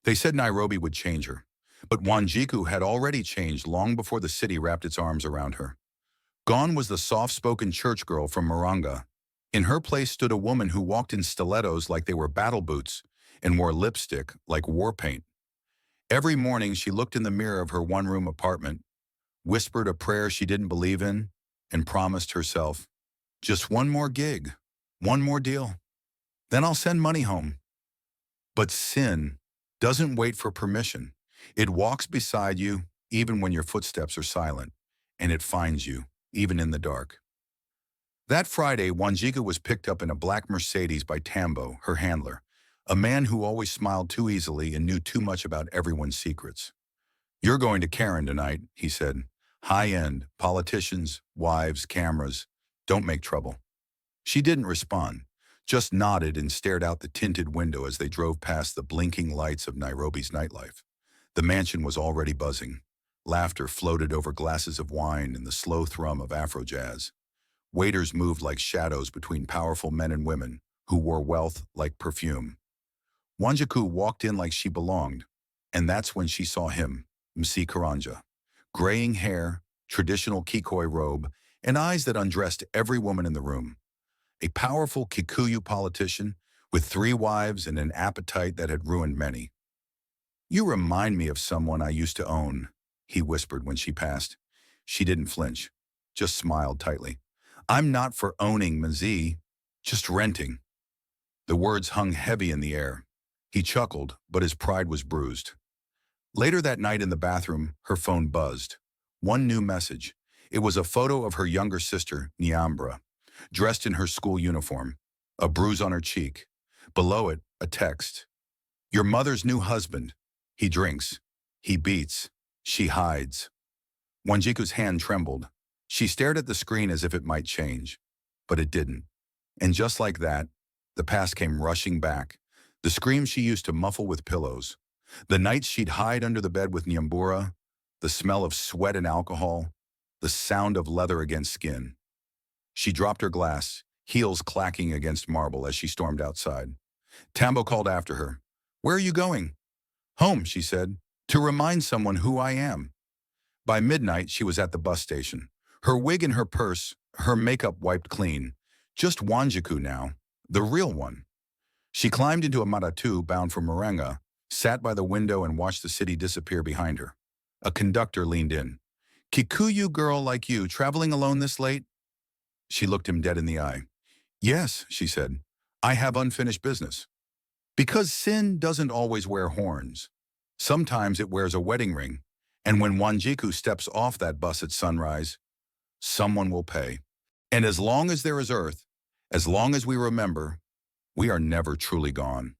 They said Nairobi would change her, but Wanjiku had already changed long before the city wrapped its arms around her. Gone was the soft-spoken church girl from Moranga. In her place stood a woman who walked in stilettos like they were battle boots and wore lipstick like war paint. Every morning she looked in the mirror of her one-room apartment, whispered a prayer she didn't believe in, and promised herself, just one more gig, one more deal, then I'll send money home. But sin doesn't wait for permission. It walks beside you even when your footsteps are silent, and it finds you even in the dark. That Friday, Wanjiku was picked up in a black Mercedes by Tambo, her handler, a man who always smiled too easily and knew too much about everyone's secrets. You're going to Karen tonight, he said. High-end, politicians, wives, cameras. Don't make trouble. She didn't respond, just nodded and stared out the tinted window as they drove past the blinking lights of Nairobi's nightlife. The mansion was already buzzing. Laughter floated over glasses of wine and the slow thrum of Afro jazz. Waiters moved like shadows between powerful men and women who wore wealth like perfume. Wanjiku walked in like she belonged, and that's when she saw him, Mc Karanja. Graying hair, traditional Kikoi robe, and eyes that undressed every woman in the room. A powerful Kikuyu politician with 3 wives and an appetite that had ruined many. You remind me of someone I used to own, he whispered when she passed. She didn't flinch, just smiled tightly. I'm not for owning Mzee, just renting. The words hung heavy in the air. He chuckled, but his pride was bruised. Later that night in the bathroom, her phone buzzed. One new message. It was a photo of her younger sister, Nyambra, dressed in her school uniform, a bruise on her cheek. Below it, a text. Your mother's new husband. He drinks. He beats. She hides. Wanjiku's hand trembled. She stared at the screen as if it might change, but it didn't. And just like that, the past came rushing back. The screams she used to muffle with pillows. The nights she'd hide under the bed with Nyambura, the smell of sweat and alcohol, the sound of leather against skin. She dropped her glass, heels clacking against marble as she stormed outside. Tambo called after her. Where are you going? Home, she said, to remind someone who I am. By midnight, she was at the bus station. Her wig in her purse, her makeup wiped clean. Just Wanjiku now, the real one. She climbed into a matatu bound for Moranga, sat by the window and watched the city disappear behind her. A conductor leaned in. Kikuyu girl like you, traveling alone this late? She looked him dead in the eye. Yes, she said, I have unfinished business. Because sin doesn't always wear horns. Sometimes it wears a wedding ring, and when Wanjiku steps off that bus at sunrise, someone will pay. And as long as there is earth, as long as we remember, we are never truly gone.